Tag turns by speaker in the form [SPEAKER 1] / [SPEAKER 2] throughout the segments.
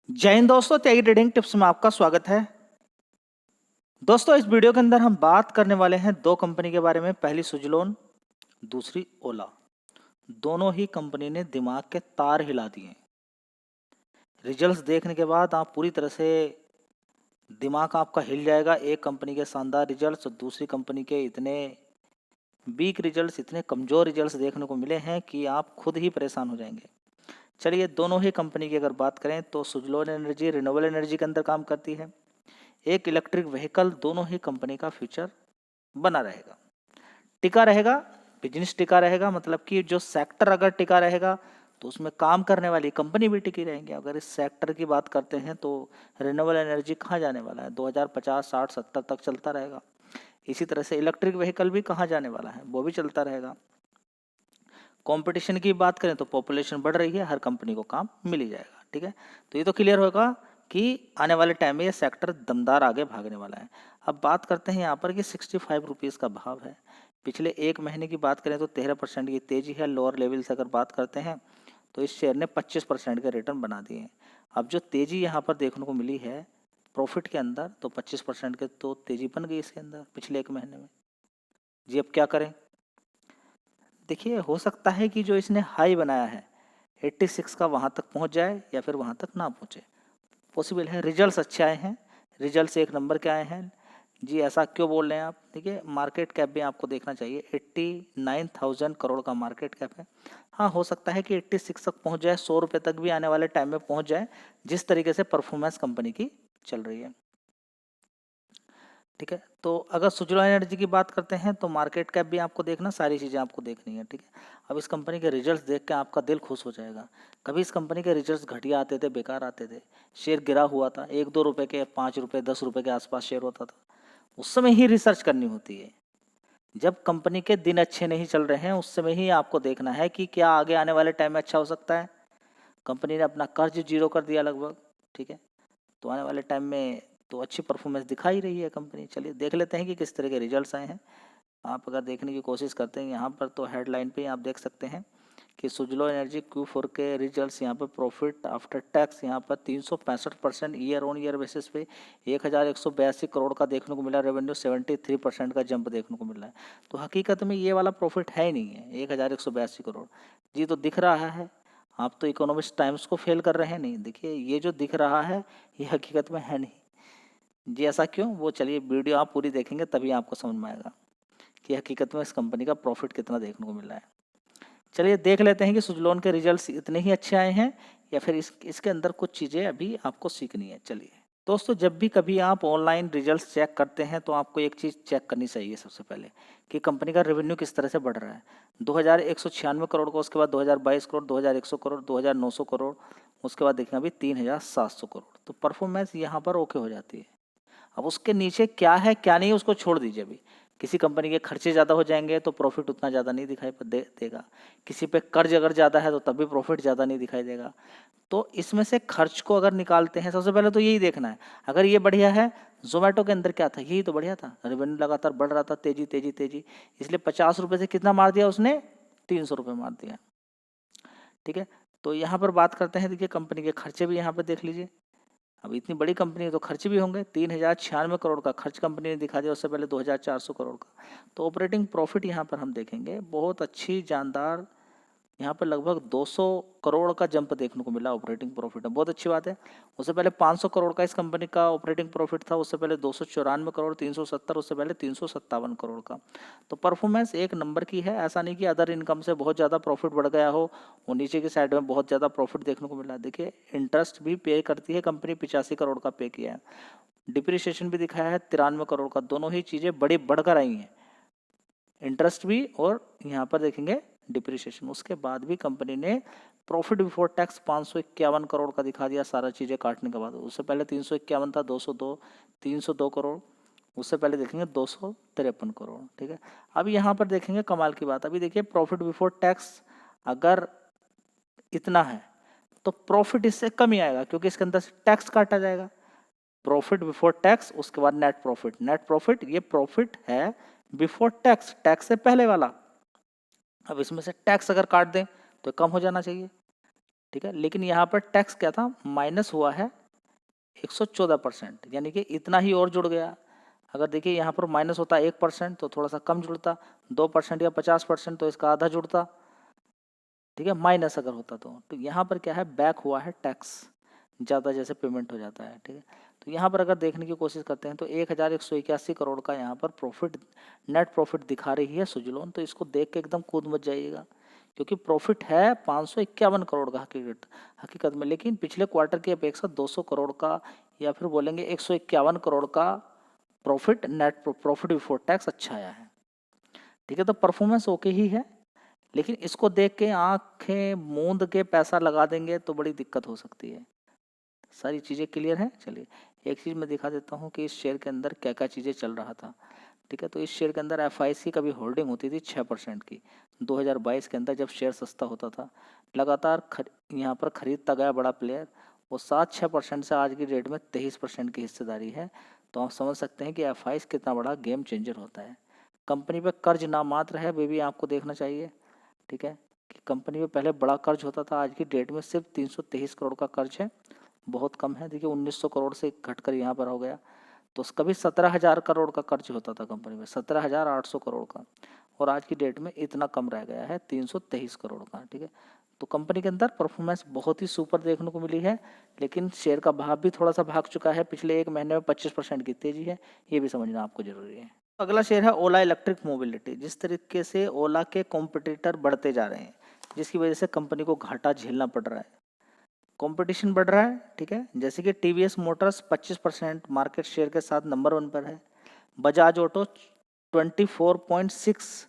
[SPEAKER 1] जय हिंद दोस्तों, त्यागी trading tips में आपका स्वागत है। दोस्तों, इस वीडियो के अंदर हम बात करने वाले हैं दो कंपनी के बारे में। पहली सुजलोन, दूसरी ओला। दोनों ही कंपनी ने दिमाग के तार हिला दिए। रिजल्ट्स देखने के बाद आप पूरी तरह से दिमाग आपका हिल जाएगा। एक कंपनी के शानदार रिजल्ट्स और दूसरी कंपनी के इतने वीक रिजल्ट्स, इतने कमज़ोर रिजल्ट्स देखने को मिले हैं कि आप खुद ही परेशान हो जाएंगे। चलिए, दोनों ही कंपनी की अगर बात करें तो सुजलोन एनर्जी रिन्यूएबल एनर्जी के अंदर काम करती है। एक इलेक्ट्रिक व्हीकल, दोनों ही कंपनी का फ्यूचर बना रहेगा, टिका रहेगा। बिजनेस टिका रहेगा, मतलब कि जो सेक्टर अगर टिका रहेगा तो उसमें काम करने वाली कंपनी भी टिकी रहेंगी। अगर इस सेक्टर की बात करते हैं तो रिन्यूएबल एनर्जी कहाँ जाने वाला है, 2050, 60, 70 तक चलता रहेगा। इसी तरह से इलेक्ट्रिक व्हीकल भी कहाँ जाने वाला है, वो भी चलता रहेगा। कंपटीशन की बात करें तो पॉपुलेशन बढ़ रही है, हर कंपनी को काम मिल ही जाएगा। ठीक है, तो ये तो क्लियर होगा कि आने वाले टाइम में ये सेक्टर दमदार आगे भागने वाला है। अब बात करते हैं यहाँ पर कि 65 रुपीज़ का भाव है। पिछले एक महीने की बात करें तो 13% की तेजी है। लोअर लेवल से अगर बात करते हैं तो इस शेयर ने 25% के रिटर्न बना दिए हैं। अब जो तेजी यहाँ पर देखने को मिली है प्रॉफिट के अंदर, तो 25% के तो तेजी बन गई इसके अंदर पिछले एक महीने में। जी, अब क्या करें? देखिए, हो सकता है कि जो इसने हाई बनाया है 86 का, वहाँ तक पहुँच जाए या फिर वहाँ तक ना पहुँचे, पॉसिबल है। रिजल्ट्स अच्छे आए हैं, रिजल्ट्स एक नंबर के आए हैं। जी, ऐसा क्यों बोल रहे हैं आप? देखिए, मार्केट कैप भी आपको देखना चाहिए, 89,000 करोड़ का मार्केट कैप है। हाँ, हो सकता है कि 86 तक पहुँच जाए, 100 रुपये तक भी आने वाले टाइम में पहुँच जाए, जिस तरीके से परफॉर्मेंस कंपनी की चल रही है। ठीक है, तो अगर सुजलॉन एनर्जी की बात करते हैं तो मार्केट कैप भी आपको देखना, सारी चीज़ें आपको देखनी है। ठीक है, अब इस कंपनी के रिजल्ट्स देख के आपका दिल खुश हो जाएगा। कभी इस कंपनी के रिजल्ट्स घटिया आते थे, बेकार आते थे, शेयर गिरा हुआ था, 1-2 रुपए के, 5 रुपए, 10 रुपए के आसपास शेयर होता था। उस समय ही रिसर्च करनी होती है। जब कंपनी के दिन अच्छे नहीं चल रहे हैं उस समय ही आपको देखना है कि क्या आगे आने वाले टाइम में अच्छा हो सकता है। कंपनी ने अपना कर्ज जीरो कर दिया लगभग। ठीक है, तो आने वाले टाइम में तो अच्छी परफॉर्मेंस दिखा ही रही है कंपनी। चलिए देख लेते हैं कि किस तरह के रिजल्ट्स आए हैं। आप अगर देखने की कोशिश करते हैं यहाँ पर तो हेडलाइन पे आप देख सकते हैं कि सुजलो एनर्जी Q4 के रिजल्ट्स यहाँ पर प्रॉफिट आफ्टर टैक्स यहाँ पर 365% ईयर ऑन ईयर बेसिस पे 1182 करोड़ का देखने को मिला। रेवेन्यू 73% का जंप देखने को मिला है। तो हकीकत में ये वाला प्रॉफिट है ही नहीं है 1182 करोड़। जी, तो दिख रहा है। आप तो इकोनॉमिस्ट टाइम्स को फेल कर रहे हैं। नहीं, देखिए, ये जो दिख रहा है ये हकीकत में है नहीं। जी, ऐसा क्यों? वो चलिए वीडियो आप पूरी देखेंगे तभी आपको समझ में आएगा कि हकीकत में इस कंपनी का प्रॉफिट कितना देखने को मिल रहा है। चलिए देख लेते हैं कि सुजलोन के रिजल्ट्स इतने ही अच्छे आए हैं या फिर इसके अंदर कुछ चीज़ें अभी आपको सीखनी है। चलिए दोस्तों, जब भी कभी आप ऑनलाइन रिजल्ट्स चेक करते हैं तो आपको एक चीज़ चेक करनी चाहिए सबसे पहले कि कंपनी का रेवेन्यू किस तरह से बढ़ रहा है। 2196 करोड़ का, उसके बाद 2022 करोड़, 2100 करोड़, 2900 करोड़, उसके बाद देखना अभी 3700 करोड़। तो परफॉर्मेंस यहाँ पर ओके हो जाती है। अब उसके नीचे क्या है क्या नहीं है उसको छोड़ दीजिए। अभी किसी कंपनी के खर्चे ज़्यादा हो जाएंगे तो प्रॉफिट उतना ज़्यादा नहीं दिखाई देगा। किसी पे कर्ज अगर ज़्यादा है तो तब भी प्रॉफिट ज़्यादा नहीं दिखाई देगा। तो इसमें से खर्च को अगर निकालते हैं, सबसे पहले तो यही देखना है। अगर ये बढ़िया है, जोमेटो के अंदर क्या था, यही तो बढ़िया था, रेवेन्यू लगातार बढ़ रहा था, तेजी तेजी तेजी, इसलिए 50 रुपये से कितना मार दिया उसने, 300 रुपये मार दिया। ठीक है, तो यहाँ पर बात करते हैं। देखिए, कंपनी के खर्चे भी यहाँ पर देख लीजिए। अब इतनी बड़ी कंपनी है तो खर्च भी होंगे। 3096 करोड़ का खर्च कंपनी ने दिखा दिया, उससे पहले 2400 करोड़ का। तो ऑपरेटिंग प्रॉफिट यहाँ पर हम देखेंगे बहुत अच्छी जानदार, यहाँ पर लगभग 200 करोड़ का जंप देखने को मिला ऑपरेटिंग प्रॉफिट में। बहुत अच्छी बात है। उससे पहले 500 करोड़ का इस कंपनी का ऑपरेटिंग प्रॉफिट था, उससे पहले 294 करोड़, 370, उससे पहले 357 करोड़ का। तो परफॉर्मेंस एक नंबर की है। ऐसा नहीं कि अदर इनकम से बहुत ज़्यादा प्रॉफिट बढ़ गया हो और नीचे की साइड में बहुत ज़्यादा प्रॉफिट देखने को मिला। देखिए, इंटरेस्ट भी पे करती है कंपनी, 85 करोड़ का पे किया है। डिप्रिसिएशन भी दिखाया है 93 करोड़ का। दोनों ही चीज़ें बड़ी बढ़कर आई हैं, इंटरेस्ट भी और यहाँ पर देखेंगे डिप्रिसिएशन। उसके बाद भी कंपनी ने प्रॉफिट बिफोर टैक्स 551 करोड़ का दिखा दिया, सारा चीज़ें काटने के बाद। उससे पहले 351 था, 202, 302 करोड़, उससे पहले देखेंगे 253 करोड़। ठीक है, अब यहाँ पर देखेंगे कमाल की बात। अभी देखिए, प्रॉफिट बिफोर टैक्स अगर इतना है तो प्रॉफिट इससे कम ही आएगा क्योंकि इसके अंदर से टैक्स काटा जाएगा। प्रॉफिट बिफोर टैक्स, उसके बाद नेट प्रॉफिट। नेट प्रॉफिट ये प्रॉफिट है बिफोर टैक्स, टैक्स से पहले वाला। अब इसमें से टैक्स अगर काट दें तो कम हो जाना चाहिए। ठीक है। लेकिन यहाँ पर टैक्स क्या था, माइनस हुआ है 114%, यानी कि इतना ही और जुड़ गया। अगर देखिए यहाँ पर माइनस होता 1% तो थोड़ा सा कम जुड़ता, 2% या 50% तो इसका आधा जुड़ता, ठीक है, माइनस अगर होता तो यहाँ पर क्या है, बैक हुआ है टैक्स, ज़्यादा जैसे पेमेंट हो जाता है, ठीक है। तो यहाँ पर अगर देखने की कोशिश करते हैं तो 1181 करोड़ का यहाँ पर प्रॉफिट, नेट प्रॉफिट दिखा रही है सुजलोन। तो इसको देख के एकदम कूद मच जाइएगा, क्योंकि प्रॉफिट है 551 करोड़ का हकीकत में, लेकिन पिछले क्वार्टर की अपेक्षा 200 करोड़ का या फिर बोलेंगे 151 करोड़ का profit, net profit before tax अच्छा आया है, ठीक है। तो परफॉर्मेंस ओके ही है, लेकिन इसको देख के आंखें मूंद के पैसा लगा देंगे तो बड़ी दिक्कत हो सकती है। सारी चीज़ें क्लियर हैं। चलिए एक चीज़ मैं दिखा देता हूँ कि इस शेयर के अंदर क्या क्या चीज़ें चल रहा था, ठीक है। तो इस शेयर के अंदर एफआईएस की कभी होल्डिंग होती थी 6% की, 2022 के अंदर जब शेयर सस्ता होता था, लगातार यहाँ पर खरीदता गया बड़ा प्लेयर, वो 7-6% से आज की डेट में 23% की हिस्सेदारी है। तो आप समझ सकते हैं कि एफआईएस कितना बड़ा गेम चेंजर होता है। कंपनी पे कर्ज नामात्र है, वे भी आपको देखना चाहिए, ठीक है, कि कंपनी में पहले बड़ा कर्ज होता था, आज की डेट में सिर्फ 323 करोड़ का कर्ज है, बहुत कम है। देखिए 1900 करोड़ से घटकर यहाँ पर हो गया। तो कभी 17,000 करोड़ का कर्ज होता था कंपनी में, 17,800 करोड़ का, और आज की डेट में इतना कम रह गया है 323 करोड़ का, ठीक है। तो कंपनी के अंदर परफॉर्मेंस बहुत ही सुपर देखने को मिली है, लेकिन शेयर का भाव भी थोड़ा सा भाग चुका है, पिछले एक महीने में 25% की तेजी है, ये भी समझना आपको जरूरी है। अगला शेयर है ओला इलेक्ट्रिक मोबिलिटी। जिस तरीके से ओला के कॉम्पिटिटर बढ़ते जा रहे हैं, जिसकी वजह से कंपनी को घाटा झेलना पड़ रहा है, कंपटीशन बढ़ रहा है, ठीक है। जैसे कि टीवीएस मोटर्स 25% मार्केट शेयर के साथ नंबर 1 पर है, बजाज ऑटो 24.6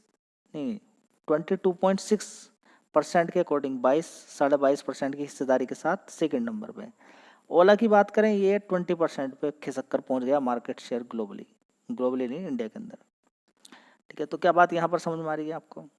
[SPEAKER 1] नहीं 22.6% के अकॉर्डिंग 22-22.5% की हिस्सेदारी के साथ सेकंड नंबर पे। ओला की बात करें, ये 20% पे खिसक कर पहुंच गया मार्केट शेयर ग्लोबली नहीं, इंडिया के अंदर, ठीक है। तो क्या बात यहाँ पर समझ में आ रही है आपको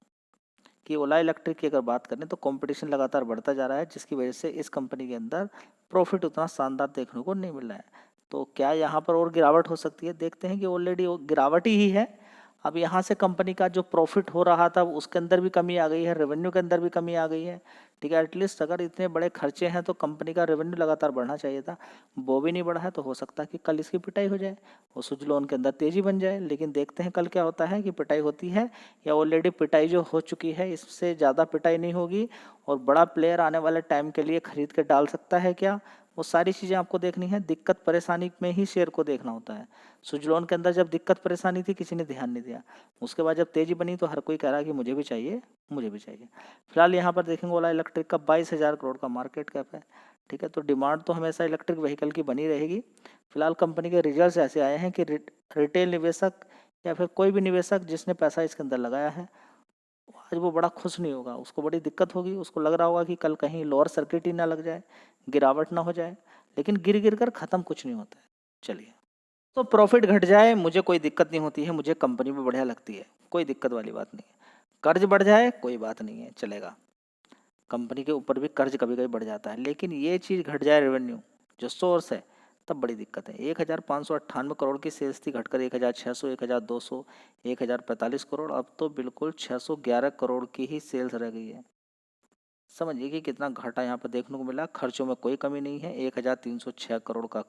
[SPEAKER 1] कि ओला इलेक्ट्रिक की अगर बात करें तो कंपटीशन लगातार बढ़ता जा रहा है, जिसकी वजह से इस कंपनी के अंदर प्रॉफिट उतना शानदार देखने को नहीं मिल रहा है। तो क्या यहाँ पर और गिरावट हो सकती है, देखते हैं कि ऑलरेडी गिरावट ही है। अब यहाँ से कंपनी का जो प्रॉफिट हो रहा था उसके अंदर भी कमी आ गई है, रेवेन्यू के अंदर भी कमी आ गई है, ठीक है। एटलीस्ट अगर इतने बड़े खर्चे हैं तो कंपनी का रेवेन्यू लगातार बढ़ना चाहिए था, वो भी नहीं बढ़ा है। तो हो सकता है कि कल इसकी पिटाई हो जाए और सुजलोन के अंदर तेजी बन जाए, लेकिन देखते हैं कल क्या होता है कि पिटाई होती है या ऑलरेडी पिटाई जो हो चुकी है इससे ज़्यादा पिटाई नहीं होगी, और बड़ा प्लेयर आने वाले टाइम के लिए खरीद के डाल सकता है क्या, वो सारी चीज़ें आपको देखनी है। दिक्कत परेशानी में ही शेयर को देखना होता है। सुजलोन के अंदर जब दिक्कत परेशानी थी किसी ने ध्यान नहीं दिया, उसके बाद जब तेजी बनी तो हर कोई कह रहा है कि मुझे भी चाहिए, मुझे भी चाहिए। फिलहाल यहाँ पर देखेंगे ओला इलेक्ट्रिक का 22,000 करोड़ का मार्केट कैप है, ठीक है। तो डिमांड तो हमेशा इलेक्ट्रिक व्हीकल की बनी रहेगी। फिलहाल कंपनी के रिजल्ट्स ऐसे आए हैं कि रिटेल निवेशक या फिर कोई भी निवेशक जिसने पैसा इसके अंदर लगाया है आज वो बड़ा खुश नहीं होगा, उसको बड़ी दिक्कत होगी। उसको लग रहा होगा कि कल कहीं लोअर सर्किट ही ना लग जाए, गिरावट ना हो जाए, लेकिन गिर गिर कर ख़त्म कुछ नहीं होता है। चलिए, तो प्रॉफिट घट जाए मुझे कोई दिक्कत नहीं होती है, मुझे कंपनी भी बढ़िया लगती है, कोई दिक्कत वाली बात नहीं है। कर्ज बढ़ जाए कोई बात नहीं है, चलेगा, कंपनी के ऊपर भी कर्ज कभी कभी बढ़ जाता है, लेकिन ये चीज़ घट जाए रेवेन्यू जो सोर्स है तब बड़ी दिक्कत है। 1,598 करोड़ की सेल्स थी, घटकर 1,600, 1,200, 1,045 करोड़, अब तो बिल्कुल 611 करोड़ की ही सेल्स रह गई है। समझिए कि कितना घाटा यहाँ पर देखने को मिला। खर्चों में कोई कमी नहीं है, 1,306 करोड़ का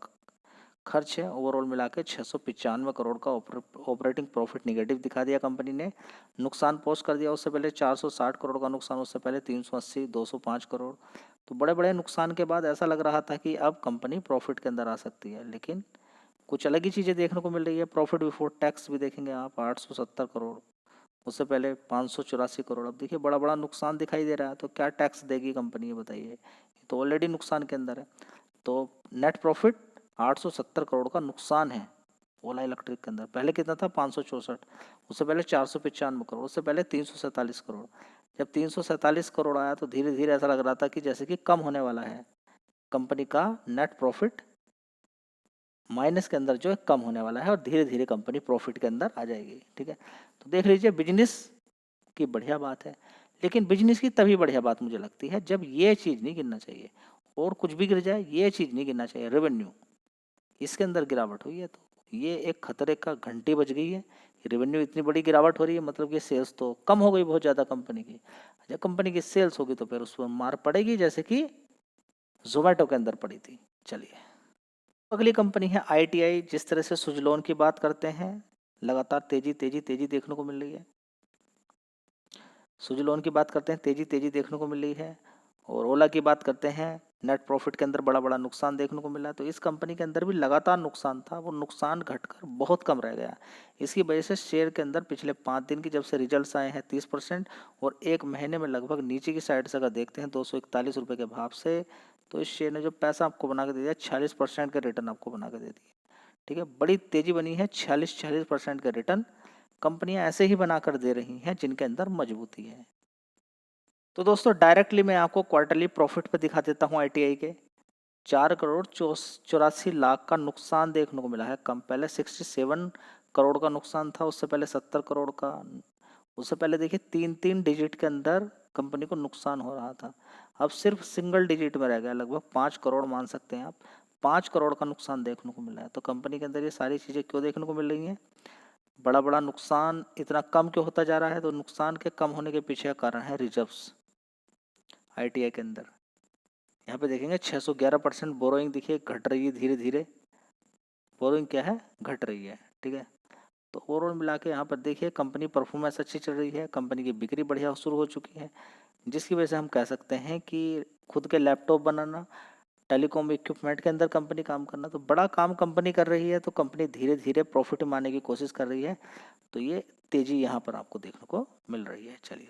[SPEAKER 1] खर्च है, ओवरऑल मिला के 695 करोड़ का ऑपरेटिंग प्रॉफिट निगेटिव दिखा दिया कंपनी ने। नुकसान पोस्ट कर दिया उससे पहले 460 करोड़ का नुकसान, उससे पहले 380, 205 करोड़। तो बड़े बड़े नुकसान के बाद ऐसा लग रहा था कि अब कंपनी प्रॉफिट के अंदर आ सकती है, लेकिन कुछ अलग ही चीज़ें देखने को मिल रही है। प्रॉफिट बिफोर टैक्स भी देखेंगे आप 870 करोड़, उससे पहले 584 करोड़। अब देखिए बड़ा बड़ा नुकसान दिखाई दे रहा है, तो क्या टैक्स देगी कंपनी, ये बताइए। ये तो ऑलरेडी नुकसान के अंदर है। तो नेट प्रॉफिट 870 करोड़ का नुकसान है ओला इलेक्ट्रिक के अंदर। पहले कितना था 564, उससे पहले 495 करोड़, उससे पहले 347 करोड़। जब 347 करोड़ आया तो धीरे धीरे ऐसा लग रहा था कि जैसे कि कम होने वाला है कंपनी का नेट प्रॉफिट, माइनस के अंदर जो है कम होने वाला है और धीरे धीरे कंपनी प्रॉफिट के अंदर आ जाएगी, ठीक है। तो देख लीजिए बिजनेस की बढ़िया बात है, लेकिन बिजनेस की तभी बढ़िया बात मुझे लगती है जब ये चीज़ नहीं गिनना चाहिए, और कुछ भी गिर जाए ये चीज़ नहीं गिनना चाहिए। रेवेन्यू इसके अंदर गिरावट हुई है तो ये एक खतरे का घंटी बज गई है। रेवेन्यू इतनी बड़ी गिरावट हो रही है, मतलब कि सेल्स तो कम हो गई बहुत ज़्यादा कंपनी की। जब कंपनी की सेल्स होगी तो फिर उस पर मार पड़ेगी, जैसे कि जोमेटो के अंदर पड़ी थी। चलिए, अगली कंपनी है ITI। जिस तरह से सुजलोन की बात करते हैं, लगातार तेजी तेजी तेजी देखने को मिल रही है। सुजलोन की बात करते हैं, तेजी तेजी देखने को मिल रही है। और ओला की बात करते हैं, नेट प्रॉफिट के अंदर बड़ा बड़ा नुकसान देखने को मिला। तो इस कंपनी के अंदर भी लगातार नुकसान था, वो नुकसान घटकर बहुत कम रह गया। इसकी वजह से शेयर के अंदर पिछले 5 दिन की जब से रिजल्ट्स आए हैं 30%, और एक महीने में लगभग नीचे की साइड से अगर देखते हैं 241 रुपये के भाव से, तो इस शेयर ने जो पैसा आपको बना के दे दिया, 46% का रिटर्न आपको बना के दे दिया। ठीक है, बड़ी तेजी बनी है, 46% का रिटर्न कंपनियां ऐसे ही बनाकर दे रही हैं जिनके अंदर मजबूती है। तो दोस्तों, डायरेक्टली मैं आपको क्वार्टरली प्रॉफिट पे दिखा देता हूँ। ITI के 4 करोड़ 84 लाख का नुकसान देखने को मिला है। कम पहले 67 करोड़ का नुकसान था, उससे पहले 70 करोड़ का, उससे पहले देखिए 3-3 डिजिट के अंदर कंपनी को नुकसान हो रहा था। अब सिर्फ सिंगल डिजिट में रह गया, लगभग 5 करोड़ मान सकते हैं आप। 5 करोड़ का नुकसान देखने को मिला है। तो कंपनी के अंदर ये सारी चीज़ें क्यों देखने को मिल रही हैं? बड़ा बड़ा नुकसान इतना कम क्यों होता जा रहा है? तो नुकसान के कम होने के पीछे का कारण है रिजर्व्स। ITI के अंदर यहाँ पे देखेंगे 611% बोरोइंग देखिए घट रही है धीरे धीरे। बोरोइंग क्या है? घट रही है। ठीक है, तो ओवरऑल मिला के यहाँ पर देखिए कंपनी परफॉर्मेंस अच्छी चल रही है, कंपनी की बिक्री बढ़िया शुरू हो चुकी है, जिसकी वजह से हम कह सकते हैं कि खुद के लैपटॉप बनाना, टेलीकॉम इक्विपमेंट के अंदर कंपनी काम करना, तो बड़ा काम कंपनी कर रही है। तो कंपनी धीरे धीरे प्रॉफिट मारने की कोशिश कर रही है। तो ये तेजी यहाँ पर आपको देखने को मिल रही है। चलिए,